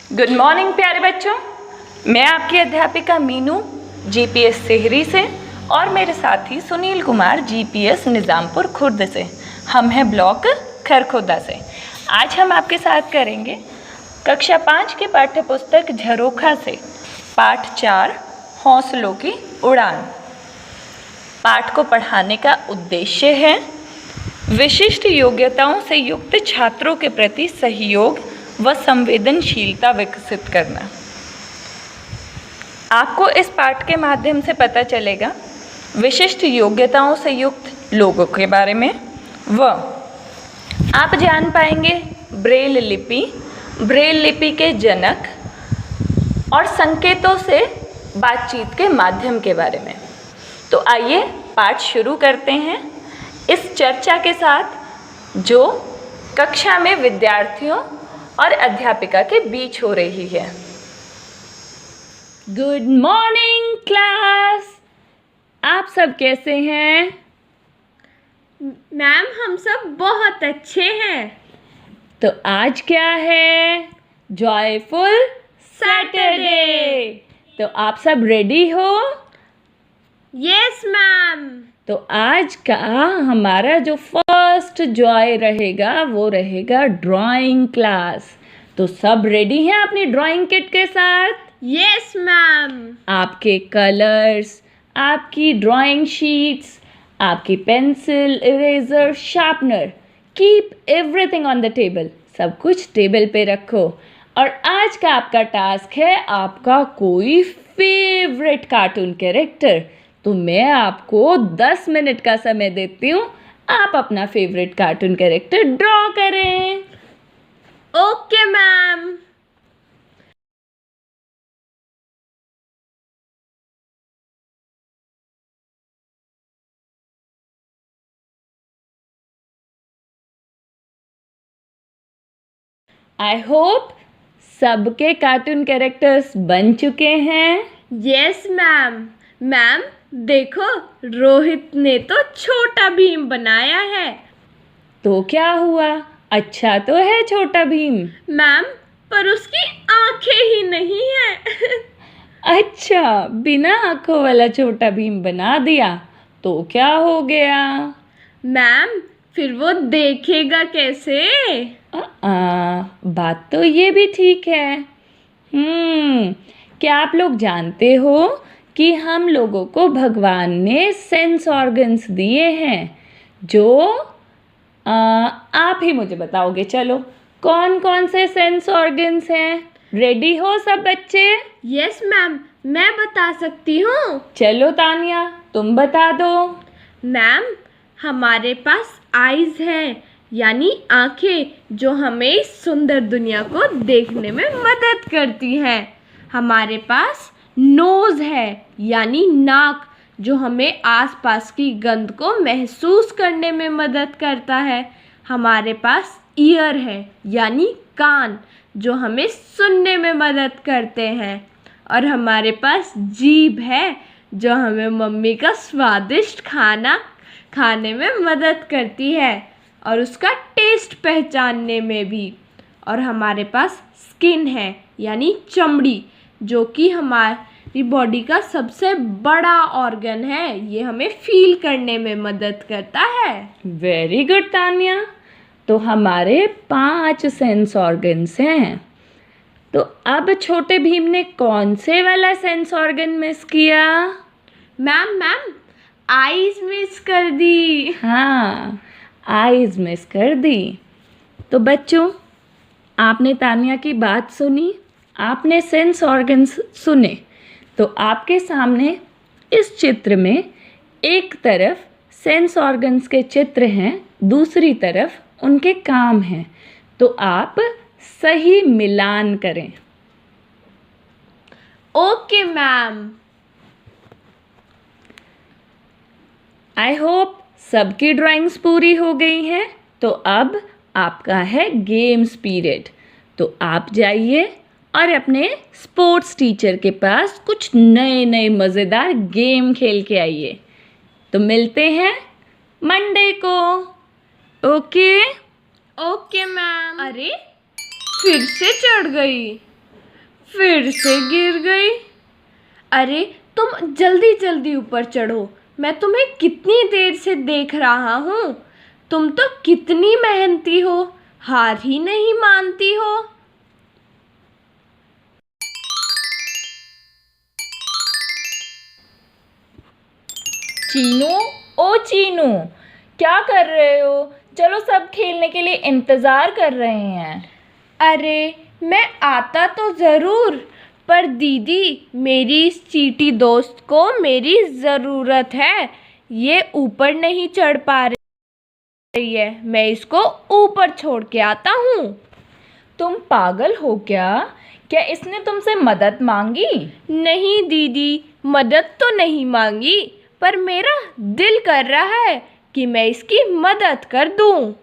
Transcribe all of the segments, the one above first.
Good morning प्यारे बच्चों, मैं आपकी अध्यापिका मीनू जीपीएस सेहरी से और मेरे साथी सुनील कुमार जीपीएस निज़ामपुर खुर्द से। हम हैं ब्लॉक खरखोदा से। आज हम आपके साथ करेंगे कक्षा 5 की पाठ्य पुस्तक झरोखा से पाठ 4 हौसलों की उड़ान। पाठ को पढ़ाने का उद्देश्य है विशिष्ट योग्यताओं से युक्त छात्रों के प्रति सहयोग व संवेदनशीलता विकसित करना। आपको इस पाठ के माध्यम से पता चलेगा विशिष्ट योग्यताओं से युक्त लोगों के बारे में व आप जान पाएंगे ब्रेल लिपि के जनक और संकेतों से बातचीत के माध्यम के बारे में। तो आइए पाठ शुरू करते हैं इस चर्चा के साथ जो कक्षा में विद्यार्थियों और अध्यापिका के बीच हो रही है। गुड मॉर्निंग क्लास, आप सब कैसे हैं? मैम हम सब बहुत अच्छे हैं। तो आज क्या है? Joyful Saturday. तो आप सब रेडी हो? Yes ma'am. तो आज का हमारा जो फर्स्ट जॉय रहेगा वो रहेगा ड्राइंग क्लास। तो सब रेडी हैं अपनी ड्राइंग किट के साथ? Yes ma'am. आपके कलर्स, आपकी ड्राइंग शीट्स, आपकी pencil, eraser, sharpener, keep everything on the table. सब कुछ टेबल पे रखो। और आज का आपका टास्क है आपका कोई फेवरेट कार्टून कैरेक्टर। तो मैं आपको 10 मिनट का समय देती हूँ, आप अपना फेवरेट कार्टून कैरेक्टर ड्रॉ करें। Okay ma'am. आई होप सबके कार्टून कैरेक्टर्स बन चुके हैं। Yes ma'am. मैम देखो, रोहित ने तो छोटा भीम बनाया है। तो क्या हुआ? अच्छा तो है छोटा भीम। मैम पर उसकी आंखें ही नहीं है। अच्छा, बिना आंखों वाला छोटा भीम बना दिया तो क्या हो गया? मैम फिर वो देखेगा कैसे? बात तो ये भी ठीक है। क्या आप लोग जानते हो कि हम लोगों को भगवान ने सेंस ऑर्गन्स दिए हैं जो आप ही मुझे बताओगे। चलो कौन कौन से सेंस ऑर्गन्स हैं? रेडी हो सब बच्चे? यस मैम, मैं बता सकती हूँ। चलो तानिया तुम बता दो। मैम हमारे पास आईज हैं, यानी आंखें, जो हमें इस सुंदर दुनिया को देखने में मदद करती हैं। हमारे पास नोज है, यानी नाक, जो हमें आसपास की गंध को महसूस करने में मदद करता है। हमारे पास ईयर है, यानी कान, जो हमें सुनने में मदद करते हैं। और हमारे पास जीभ है, जो हमें मम्मी का स्वादिष्ट खाना खाने में मदद करती है और उसका टेस्ट पहचानने में भी। और हमारे पास स्किन है, यानी चमड़ी, जो कि हमारी बॉडी का सबसे बड़ा ऑर्गन है। ये हमें फील करने में मदद करता है। Very good Tania. तो हमारे 5 सेंस ऑर्गन्स हैं। तो अब छोटे भीम ने कौन से वाला सेंस ऑर्गन मिस किया? मैम आईज मिस कर दी। हाँ, आईज मिस कर दी। तो बच्चों, आपने तानिया की बात सुनी, आपने सेंस ऑर्गन्स सुने। तो आपके सामने इस चित्र में एक तरफ सेंस ऑर्गन्स के चित्र हैं, दूसरी तरफ उनके काम हैं। तो आप सही मिलान करें। Okay ma'am. आई होप सबकी ड्राइंग्स पूरी हो गई हैं। तो अब आपका है गेम्स पीरियड। तो आप जाइए और अपने स्पोर्ट्स टीचर के पास कुछ नए मज़ेदार गेम खेल के आइए। तो मिलते हैं मंडे को। Okay okay ma'am. अरे फिर से चढ़ गई। फिर से गिर गई। अरे तुम जल्दी जल्दी ऊपर चढ़ो, मैं तुम्हें कितनी देर से देख रहा हूँ। तुम तो कितनी मेहनती हो, हार ही नहीं मानती हो। चीनू, ओ चीनू, क्या कर रहे हो? चलो सब खेलने के लिए इंतज़ार कर रहे हैं। अरे मैं आता तो ज़रूर, पर दीदी मेरी इस चींटी दोस्त को मेरी ज़रूरत है। ये ऊपर नहीं चढ़ पा रही है, मैं इसको ऊपर छोड़ के आता हूँ। तुम पागल हो क्या? क्या इसने तुमसे मदद मांगी? नहीं दीदी, मदद तो नहीं मांगी, पर मेरा दिल कर रहा है कि मैं इसकी मदद कर दूँ।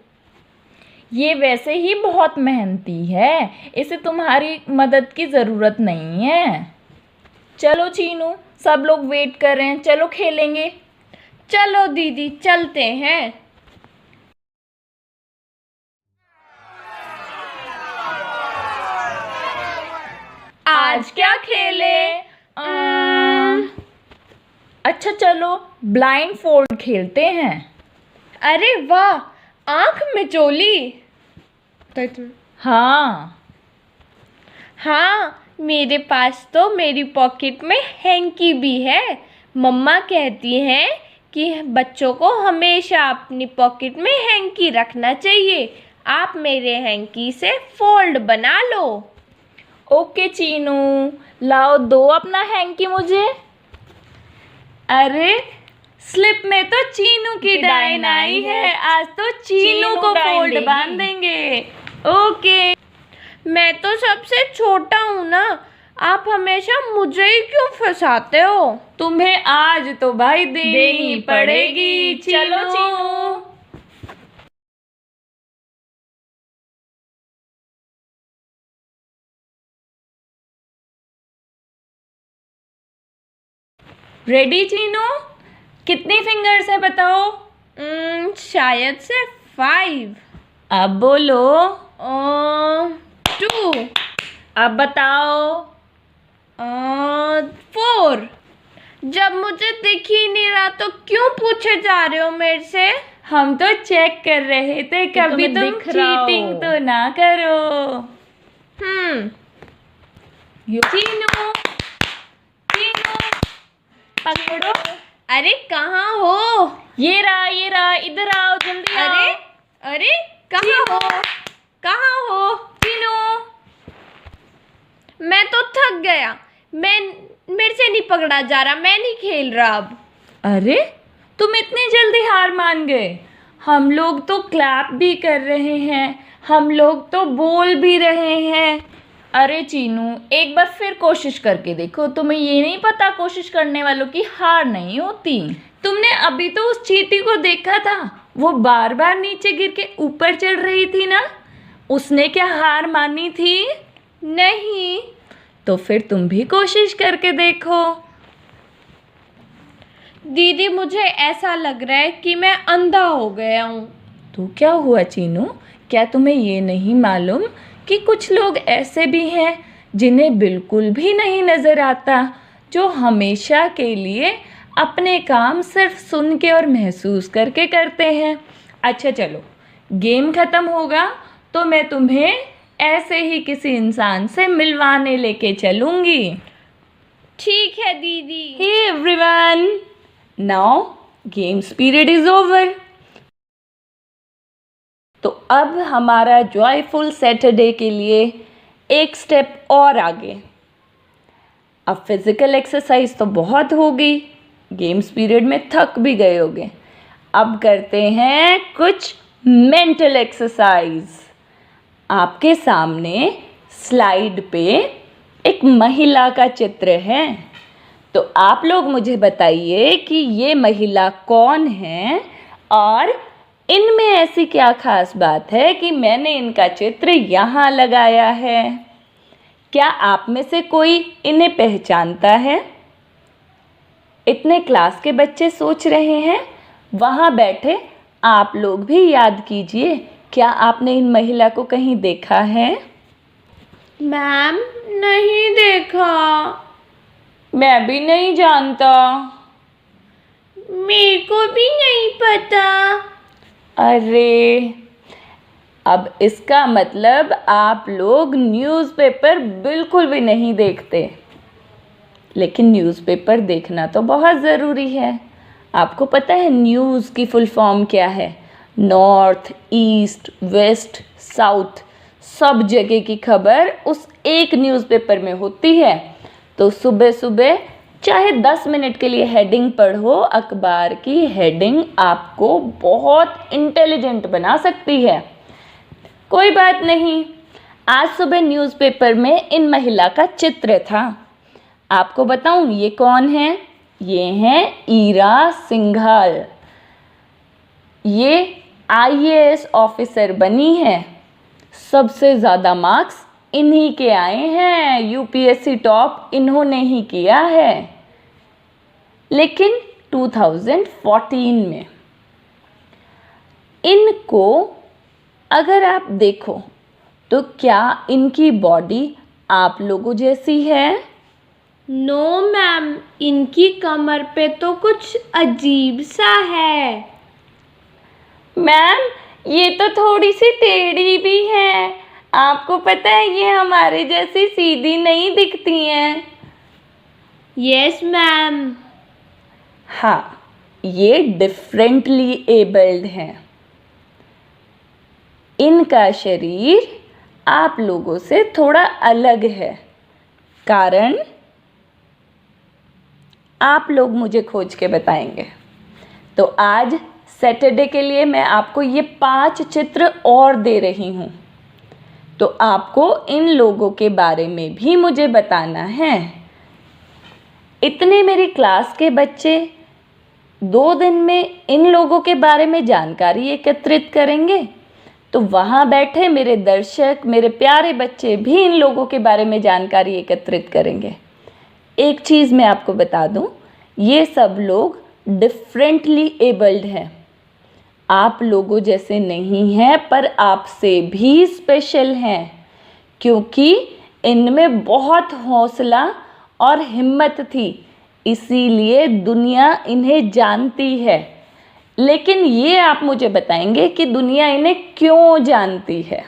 ये वैसे ही बहुत मेहनती है, इसे तुम्हारी मदद की ज़रूरत नहीं है। चलो चीनू, सब लोग वेट कर रहे हैं, चलो खेलेंगे। चलो दीदी चलते हैं। आज क्या खेले? अच्छा चलो ब्लाइंड फोल्ड खेलते हैं। अरे वाह, आंख मिचोली। हाँ हाँ, मेरे पास तो मेरी पॉकेट में हैंकी भी है। मम्मा कहती हैं कि बच्चों को हमेशा अपनी पॉकेट में हैंकी रखना चाहिए। आप मेरे हैंकी से फोल्ड बना लो। ओके चीनू, लाओ दो अपना हैंकी मुझे। अरे स्लिप में तो चीनू की डाइन आई है, आज तो चीनू को फोल्ड बांध देंगे। ओके। मैं तो सबसे छोटा हूँ ना, आप हमेशा मुझे ही क्यों फंसाते हो? तुम्हें आज तो भाई देनी पड़ेगी। चलो चीनू। रेडी चीनू? कितनी फिंगर्स है बताओ? शायद से 5। अब बोलो। 2। अब बताओ। 4। जब मुझे दिख ही नहीं रहा तो क्यों पूछे जा रहे हो मेरे से? हम तो चेक कर रहे थे, कभी तुम चीटिंग तो ना करो। चीनू, चीनू, पकड़ो। अरे कहाँ हो? ये रहा, इधर आओ, जल्दी आओ। अरे कहाँ हो? कहाँ हो? चीनू, मैं तो थक गया, मेरे से नहीं पकड़ा जा रहा, मैं नहीं खेल रहा अब। अरे तुम इतनी जल्दी हार मान गए? हम लोग तो क्लैप भी कर रहे हैं, हम लोग तो बोल भी रहे हैं। अरे चीनू, एक बार फिर कोशिश करके देखो। तुम्हें ये नहीं पता कोशिश करने वालों की हार नहीं होती? तुमने अभी तो उस चींटी को देखा था, वो बार बार नीचे गिर के ऊपर चढ़ रही थी ना, उसने क्या हार मानी थी? नहीं। तो फिर तुम भी कोशिश करके देखो। दीदी मुझे ऐसा लग रहा है कि मैं अंधा हो गया हूँ। तो क्या हुआ चीनू? क्या तुम्हें ये नहीं मालूम कि कुछ लोग ऐसे भी हैं जिन्हें बिल्कुल भी नहीं नज़र आता, जो हमेशा के लिए अपने काम सिर्फ सुन के और महसूस करके करते हैं। अच्छा चलो, गेम ख़त्म होगा तो मैं तुम्हें ऐसे ही किसी इंसान से मिलवाने लेके चलूँगी। ठीक है दीदी। Hey everyone, now games period is over. तो अब हमारा जॉयफुल सैटरडे के लिए एक स्टेप और आगे। अब फिज़िकल एक्सरसाइज तो बहुत हो गई, गेम्स पीरियड में थक भी गए होगे। अब करते हैं कुछ मेंटल एक्सरसाइज। आपके सामने स्लाइड पे एक महिला का चित्र है, तो आप लोग मुझे बताइए कि ये महिला कौन है और इनमें ऐसी क्या खास बात है कि मैंने इनका चित्र यहाँ लगाया है। क्या आप में से कोई इन्हें पहचानता है? इतने क्लास के बच्चे सोच रहे हैं, वहाँ बैठे आप लोग भी याद कीजिए, क्या आपने इन महिला को कहीं देखा है? मैम नहीं देखा। मैं भी नहीं जानता। मेरे को भी नहीं पता। अरे, अब इसका मतलब आप लोग न्यूज़पेपर बिल्कुल भी नहीं देखते। लेकिन न्यूज़पेपर देखना तो बहुत ज़रूरी है। आपको पता है न्यूज़ की फुल फॉर्म क्या है? नॉर्थ, ईस्ट, वेस्ट, साउथ, सब जगह की खबर उस एक न्यूज़पेपर में होती है। तो सुबह सुबह चाहे 10 मिनट के लिए हेडिंग पढ़ो, अखबार की हेडिंग आपको बहुत इंटेलिजेंट बना सकती है। कोई बात नहीं, आज सुबह न्यूज़पेपर में इन महिला का चित्र था। आपको बताऊं ये कौन है? ये हैं ईरा सिंघाल। ये आईएएस ऑफिसर बनी है। सबसे ज़्यादा मार्क्स इन्हीं के आए हैं। यूपीएससी टॉप इन्होंने ही किया है। लेकिन 2014 में इनको अगर आप देखो तो क्या इनकी बॉडी आप लोगों जैसी है? नो मैम, इनकी कमर पे तो कुछ अजीब सा है। मैम, ये तो थोड़ी सी टेढ़ी भी है। आपको पता है ये हमारे जैसी सीधी नहीं दिखती हैं। Yes ma'am. हाँ, ये डिफरेंटली एबल्ड हैं। इनका शरीर आप लोगों से थोड़ा अलग है। कारण आप लोग मुझे खोज के बताएंगे। तो आज सैटरडे के लिए मैं आपको ये 5 चित्र और दे रही हूँ। तो आपको इन लोगों के बारे में भी मुझे बताना है। इतने मेरी क्लास के बच्चे 2 दिन में इन लोगों के बारे में जानकारी एकत्रित करेंगे, तो वहाँ बैठे मेरे दर्शक, मेरे प्यारे बच्चे भी इन लोगों के बारे में जानकारी एकत्रित करेंगे। एक चीज़ मैं आपको बता दूं, ये सब लोग डिफरेंटली एबल्ड हैं। आप लोगों जैसे नहीं हैं, पर आपसे भी स्पेशल हैं, क्योंकि इनमें बहुत हौसला और हिम्मत थी, इसीलिए दुनिया इन्हें जानती है। लेकिन ये आप मुझे बताएंगे कि दुनिया इन्हें क्यों जानती है।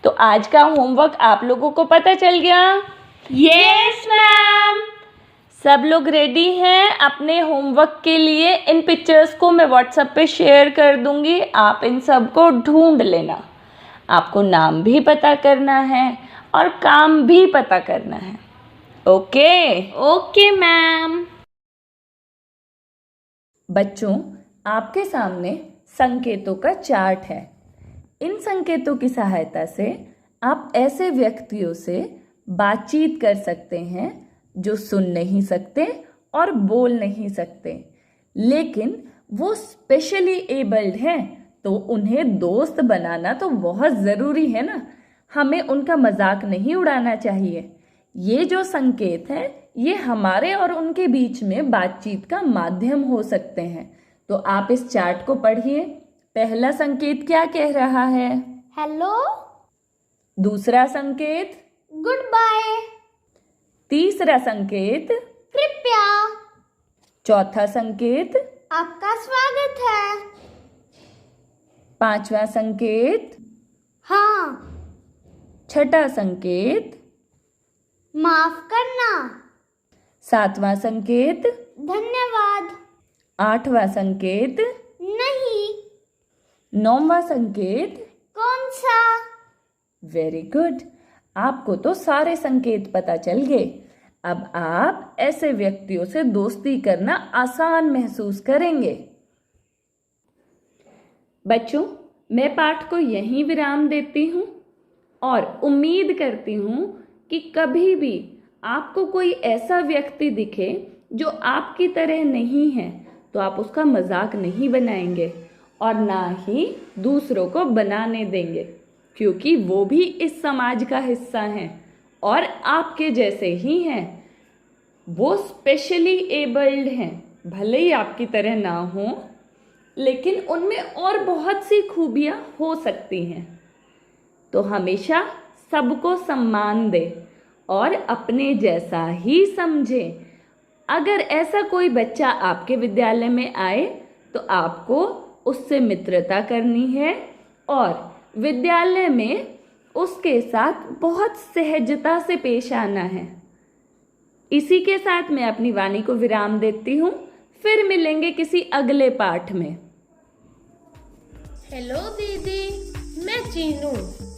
तो आज का होमवर्क आप लोगों को पता चल गया? Yes ma'am. सब लोग रेडी हैं अपने होमवर्क के लिए? इन पिक्चर्स को मैं व्हाट्सएप पे शेयर कर दूंगी, आप इन सब को ढूंढ लेना। आपको नाम भी पता करना है और काम भी पता करना है। ओके? Okay ma'am. बच्चों, आपके सामने संकेतों का चार्ट है। इन संकेतों की सहायता से आप ऐसे व्यक्तियों से बातचीत कर सकते हैं जो सुन नहीं सकते और बोल नहीं सकते, लेकिन वो स्पेशली एबल्ड हैं, तो उन्हें दोस्त बनाना तो बहुत ज़रूरी है ना। हमें उनका मजाक नहीं उड़ाना चाहिए। ये जो संकेत है ये हमारे और उनके बीच में बातचीत का माध्यम हो सकते हैं। तो आप इस चार्ट को पढ़िए। पहला संकेत क्या कह रहा है? हेलो। दूसरा संकेत गुड बाय। तीसरा संकेत कृपया। चौथा संकेत आपका स्वागत है। पांचवा संकेत हाँ। छठा संकेत माफ करना। सातवां संकेत धन्यवाद। आठवां संकेत नहीं। नौवां संकेत कौन सा? वेरी गुड, आपको तो सारे संकेत पता चल गए। अब आप ऐसे व्यक्तियों से दोस्ती करना आसान महसूस करेंगे। बच्चों, मैं पाठ को यहीं विराम देती हूँ और उम्मीद करती हूँ कि कभी भी आपको कोई ऐसा व्यक्ति दिखे जो आपकी तरह नहीं है तो आप उसका मजाक नहीं बनाएंगे और ना ही दूसरों को बनाने देंगे, क्योंकि वो भी इस समाज का हिस्सा हैं और आपके जैसे ही हैं। वो स्पेशली एबल्ड हैं, भले ही आपकी तरह ना हो, लेकिन उनमें और बहुत सी खूबियां हो सकती हैं। तो हमेशा सबको सम्मान दे और अपने जैसा ही समझे। अगर ऐसा कोई बच्चा आपके विद्यालय में आए तो आपको उससे मित्रता करनी है और विद्यालय में उसके साथ बहुत सहजता से पेश आना है। इसी के साथ मैं अपनी वाणी को विराम देती हूँ। फिर मिलेंगे किसी अगले पाठ में। हेलो दीदी, मैं चीनू।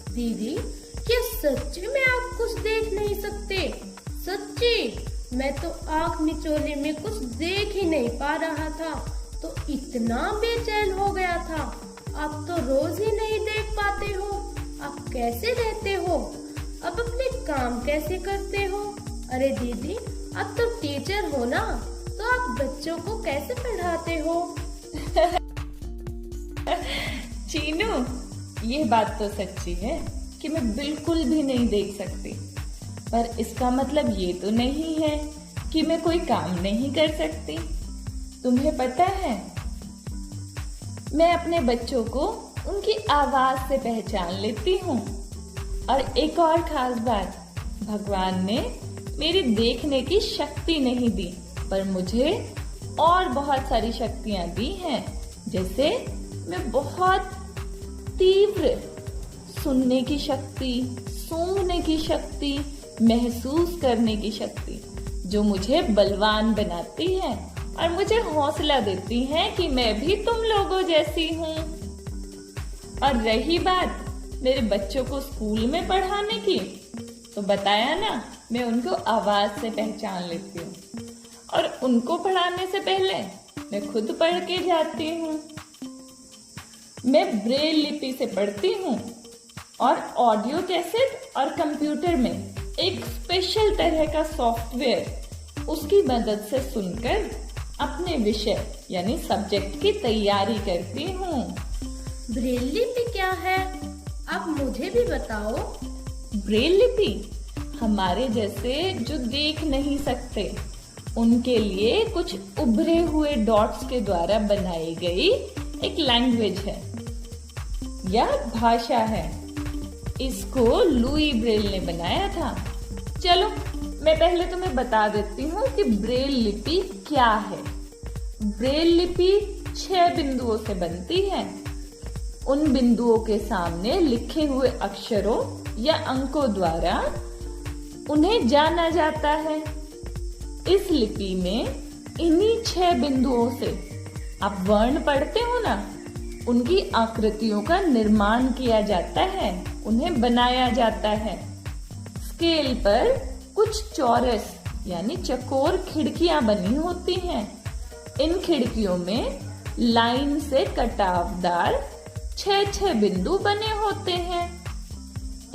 दीदी, क्या सच्ची में आप कुछ देख नहीं सकते? सच्ची, मैं तो आँख मिचोले में कुछ देख ही नहीं पा रहा था, तो इतना बेचैन हो गया था। आप तो रोज ही नहीं देख पाते हो, आप कैसे रहते हो? अब अपने काम कैसे करते हो? अरे दीदी, आप तो टीचर हो ना, तो आप बच्चों को कैसे पढ़ाते हो? चीनू, ये बात तो सच्ची है कि मैं बिल्कुल भी नहीं देख सकती, पर इसका मतलब ये तो नहीं है कि मैं कोई काम नहीं कर सकती। तुम्हें पता है, मैं अपने बच्चों को उनकी आवाज से पहचान लेती हूँ। और एक और खास बात, भगवान ने मेरी देखने की शक्ति नहीं दी, पर मुझे और बहुत सारी शक्तियां दी हैं। जैसे मैं बहुत तीव्र सुनने की शक्ति, सूंघने की शक्ति, महसूस करने की शक्ति, जो मुझे बलवान बनाती है और मुझे हौसला देती हैं कि मैं भी तुम लोगों जैसी हूँ। और रही बात मेरे बच्चों को स्कूल में पढ़ाने की, तो बताया ना, मैं उनको आवाज से पहचान लेती हूँ और उनको पढ़ाने से पहले मैं खुद पढ़ के जाती हूँ। मैं ब्रेल लिपि से पढ़ती हूँ और ऑडियो कैसेट और कंप्यूटर में एक स्पेशल तरह का सॉफ्टवेयर, उसकी मदद से सुनकर अपने विषय यानी सब्जेक्ट की तैयारी करती हूँ। ब्रेल लिपि क्या है? आप मुझे भी बताओ। ब्रेल लिपि हमारे जैसे जो देख नहीं सकते उनके लिए कुछ उभरे हुए डॉट्स के द्वारा बनाई गई एक लैंग्वेज है या भाषा है। इसको लुई ब्रेल ने बनाया था। चलो, मैं पहले तुम्हें बता देती हूँ कि ब्रेल लिपि क्या है। ब्रेल लिपि 6 बिंदुओं से बनती है। उन बिंदुओं के सामने लिखे हुए अक्षरों या अंकों द्वारा उन्हें जाना जाता है। इस लिपि में इन्हीं 6 बिंदुओं से आप वर्ण पढ़ते हो ना, उनकी आकृतियों का निर्माण किया जाता है, उन्हें बनाया जाता है। स्केल पर कुछ चौरस यानी चकोर खिड़कियां बनी होती हैं। इन खिड़कियों में लाइन से कटावदार 6 बिंदु बने होते हैं।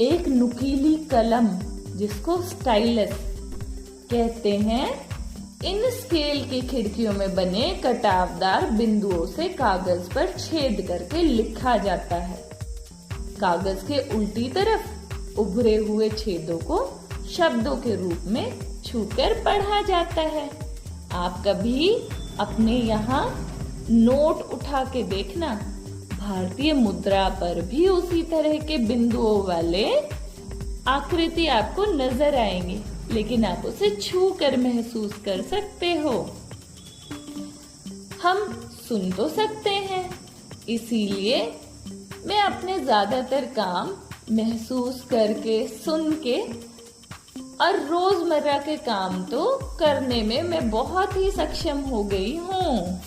एक नुकीली कलम, जिसको स्टाइलस कहते हैं, इन स्केल की खिड़कियों में बने कटावदार बिंदुओं से कागज पर छेद करके लिखा जाता है। कागज के उल्टी तरफ उभरे हुए छेदों को शब्दों के रूप में छूकर पढ़ा जाता है। आप कभी अपने यहाँ नोट उठा के देखना, भारतीय मुद्रा पर भी उसी तरह के बिंदुओं वाले आकृति आपको नजर आएंगे, लेकिन आप उसे छू कर महसूस कर सकते हो। हम सुन तो सकते हैं, इसीलिए मैं अपने ज्यादातर काम महसूस करके, सुन के और रोजमर्रा के काम तो करने में मैं बहुत ही सक्षम हो गई हूँ।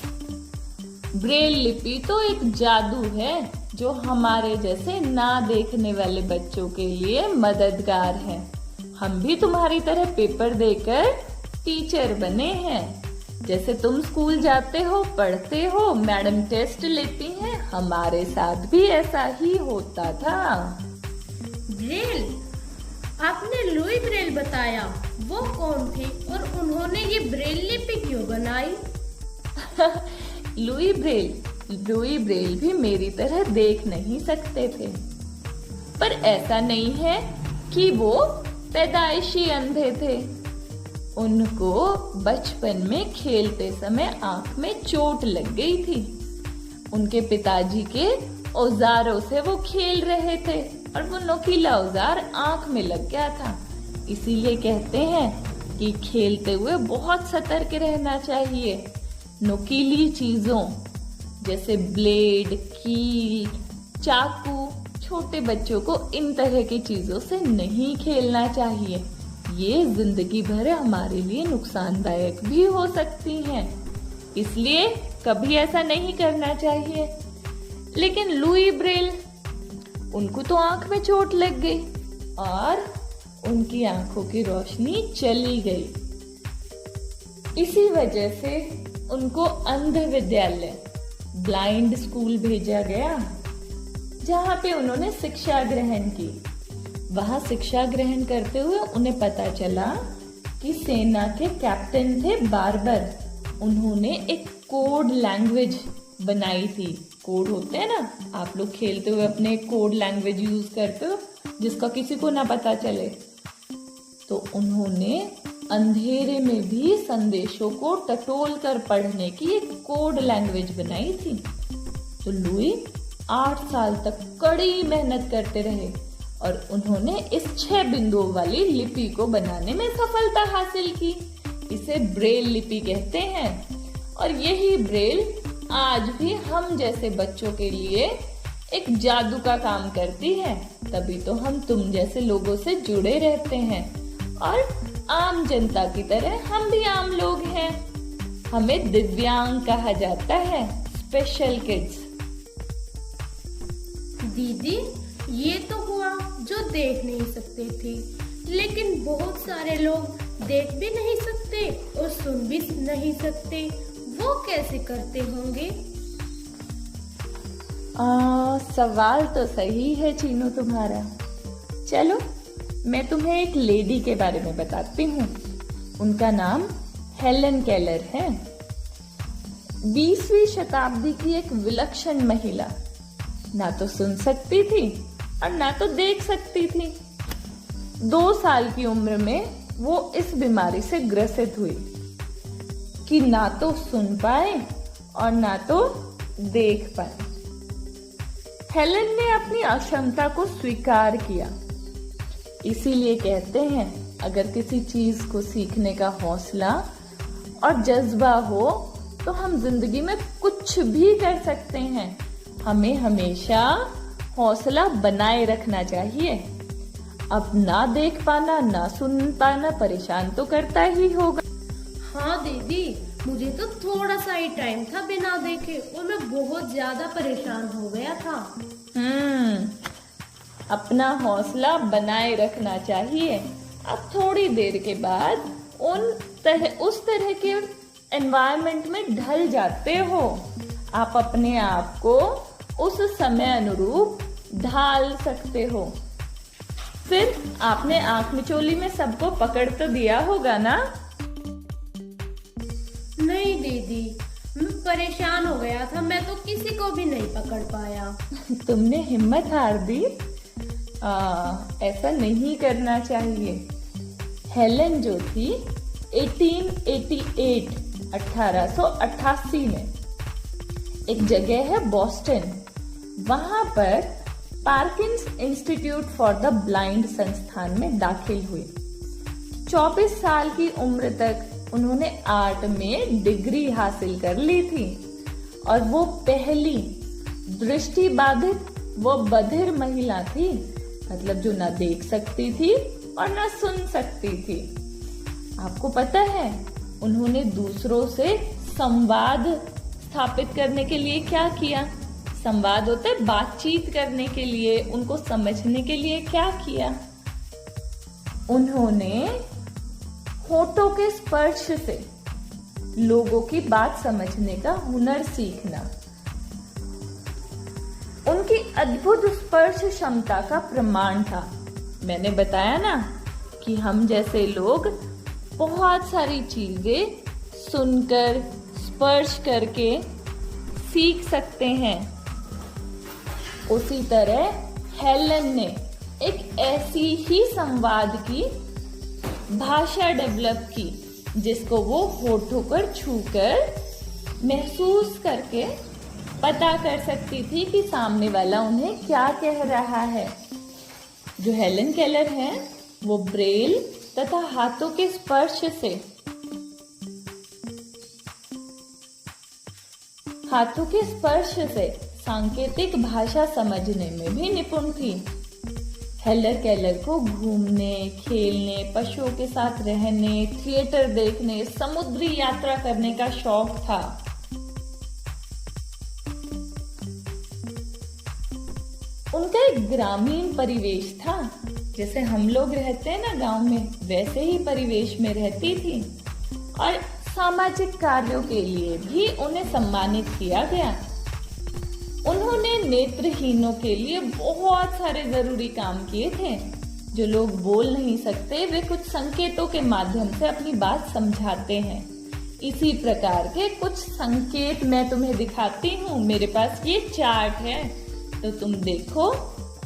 ब्रेल लिपि तो एक जादू है जो हमारे जैसे ना देखने वाले बच्चों के लिए मददगार है। हम भी तुम्हारी तरह पेपर देकर टीचर बने हैं। जैसे तुम स्कूल जाते हो, पढ़ते हो, मैडम टेस्ट लेती हैं, हमारे साथ भी ऐसा ही होता था। ब्रेल, आपने लुई ब्रेल बताया, वो कौन थे और उन्होंने ये ब्रेल लिपि क्यों बनाई? लुई ब्रेल भी मेरी तरह देख नहीं सकते थे, पर ऐसा नहीं है कि वो पैदाइशी अंधे थे। उनको बचपन में खेलते समय आंख में चोट लग गई थी। उनके पिताजी के औजारों से वो खेल रहे थे और वो नुकीला औजार आंख में लग गया था। इसीलिए कहते हैं कि खेलते हुए बहुत सतर्क रहना चाहिए। नुकीली चीजों जैसे ब्लेड, कील, चाकू, छोटे बच्चों को इन तरह की चीजों से नहीं खेलना चाहिए। ये जिंदगी भर हमारे लिए नुकसानदायक भी हो सकती हैं, इसलिए कभी ऐसा नहीं करना चाहिए। लेकिन लुई ब्रेल, उनको तो आंख में चोट लग गई और उनकी आंखों की रोशनी चली गई। इसी वजह से उनको अंध विद्यालय, ब्लाइंड स्कूल भेजा गया, जहां पे उन्होंने शिक्षा ग्रहण की। वहां शिक्षा ग्रहण करते हुए उन्हें पता चला कि सेना के कैप्टन थे बार्बर, उन्होंने एक कोड लैंग्वेज बनाई थी। कोड होते हैं ना, आप लोग खेलते हुए अपने कोड लैंग्वेज यूज करते हो जिसका किसी को ना पता चले। तो उन्होंने अंधेरे में भी संदेशों को टटोल कर पढ़ने की एक कोड लैंग्वेज बनाई थी। तो लुई 8 साल तक कड़ी मेहनत करते रहे और उन्होंने इस 6 बिंदुओं वाली लिपि को बनाने में सफलता हासिल की। इसे ब्रेल लिपि कहते हैं और यही ब्रेल आज भी हम जैसे बच्चों के लिए एक जादू का काम करती है। तभी तो हम तुम जैसे लोगों से जुड़े रहते हैं और आम जनता की तरह हम भी आम लोग हैं। हमें दिव्यांग कहा जाता है, स्पेशल किड्स। दीदी, ये तो हुआ जो देख नहीं सकते थे, लेकिन बहुत सारे लोग देख भी नहीं सकते और सुन भी नहीं सकते। वो कैसे करते होंगे? सवाल तो सही है चीनू तुम्हारा। चलो मैं तुम्हें एक लेडी के बारे में बताती हूँ। उनका नाम हेलन केलर है। 20वीं शताब्दी की एक विलक्षण महिला, ना तो सुन सकती थी और ना तो देख सकती थी। 2 साल की उम्र में वो इस बीमारी से ग्रसित हुई कि ना तो सुन पाए और ना तो देख पाए। हेलन ने अपनी अक्षमता को स्वीकार किया। इसीलिए कहते हैं, अगर किसी चीज को सीखने का हौसला और जज्बा हो तो हम जिंदगी में कुछ भी कर सकते हैं। हमें हमेशा हौसला बनाए रखना चाहिए। अब ना देख पाना, ना सुन पाना परेशान तो करता ही होगा। हाँ दीदी, मुझे तो थोड़ा सा ही टाइम था बिना देखे और मैं बहुत ज्यादा परेशान हो गया था। अपना हौसला बनाए रखना चाहिए। अब थोड़ी देर के बाद उस तरह के एनवायरनमेंट में ढल जाते हो। आप अपने आप को उस समय अनुरूप ढाल सकते हो। फिर आपने आंख मिचोली में सबको पकड़ तो दिया होगा ना? नहीं दीदी, मैं परेशान हो गया था, मैं तो किसी को भी नहीं पकड़ पाया। तुमने हिम्मत हार दी। ऐसा नहीं करना चाहिए। हेलन जो थी 1888 में एक जगह है बॉस्टन, वहां पर पार्किंस इंस्टीट्यूट फॉर द ब्लाइंड संस्थान में दाखिल हुई। 24 साल की उम्र तक उन्होंने आर्ट में डिग्री हासिल कर ली थी और वो पहली दृष्टिबाधित व बधिर महिला थी, मतलब जो ना देख सकती थी और ना सुन सकती थी। आपको पता है उन्होंने दूसरों से संवाद स्थापित करने के लिए क्या किया? संवाद होता है बातचीत करने के लिए, उनको समझने के लिए क्या किया? उन्होंने होठों के स्पर्श से लोगों की बात समझने का हुनर सीखना, उनकी अद्भुत स्पर्श क्षमता का प्रमाण था। मैंने बताया ना कि हम जैसे लोग बहुत सारी चीजें सुनकर, स्पर्श करके सीख सकते हैं। उसी तरह हेलन ने एक ऐसी ही संवाद की भाषा डेवलप की जिसको वो होठों पर छूकर महसूस करके पता कर सकती थी कि सामने वाला उन्हें क्या कह रहा है। जो हेलन केलर है वो ब्रेल तथा हाथों के स्पर्श से सांकेतिक भाषा समझने में भी निपुण थी। हेलन केलर को घूमने, खेलने, पशुओं के साथ रहने, थिएटर देखने, समुद्री यात्रा करने का शौक था। उनका एक ग्रामीण परिवेश था, जैसे हम लोग रहते हैं ना गांव में, वैसे ही परिवेश में रहती थी। और सामाजिक कार्यों के लिए भी उन्हें सम्मानित किया गया। उन्होंने नेत्रहीनों के लिए बहुत सारे जरूरी काम किए थे। जो लोग बोल नहीं सकते वे कुछ संकेतों के माध्यम से अपनी बात समझाते हैं। इसी प्रकार के कुछ संकेत मैं तुम्हें दिखाती हूँ। मेरे पास ये चार्ट है, तो तुम देखो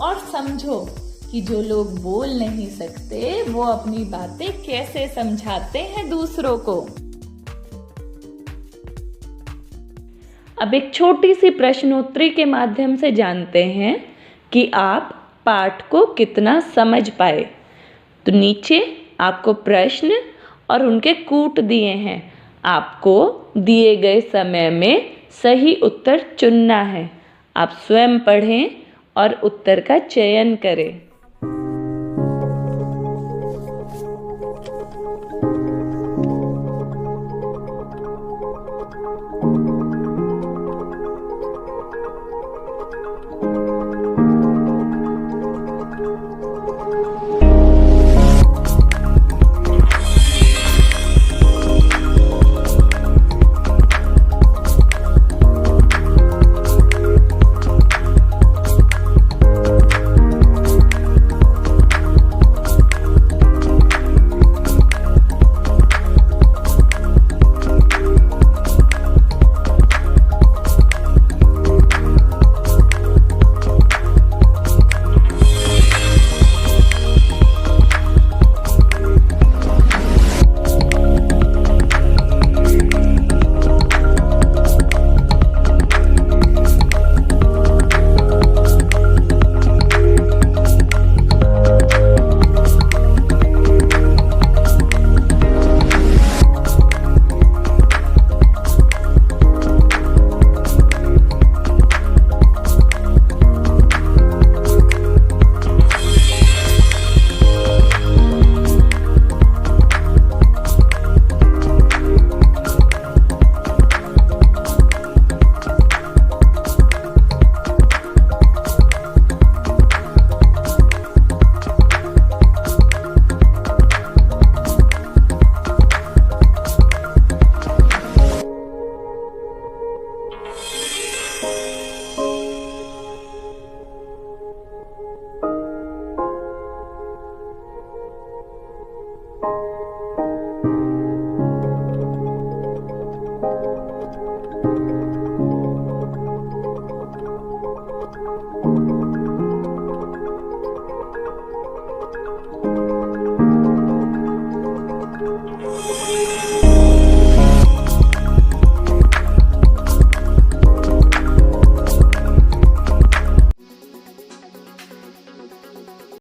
और समझो कि जो लोग बोल नहीं सकते वो अपनी बातें कैसे समझाते हैं दूसरों को। अब एक छोटी सी प्रश्नोत्तरी के माध्यम से जानते हैं कि आप पाठ को कितना समझ पाए। तो नीचे आपको प्रश्न और उनके कूट दिए हैं। आपको दिए गए समय में सही उत्तर चुनना है। आप स्वयं पढ़ें और उत्तर का चयन करें।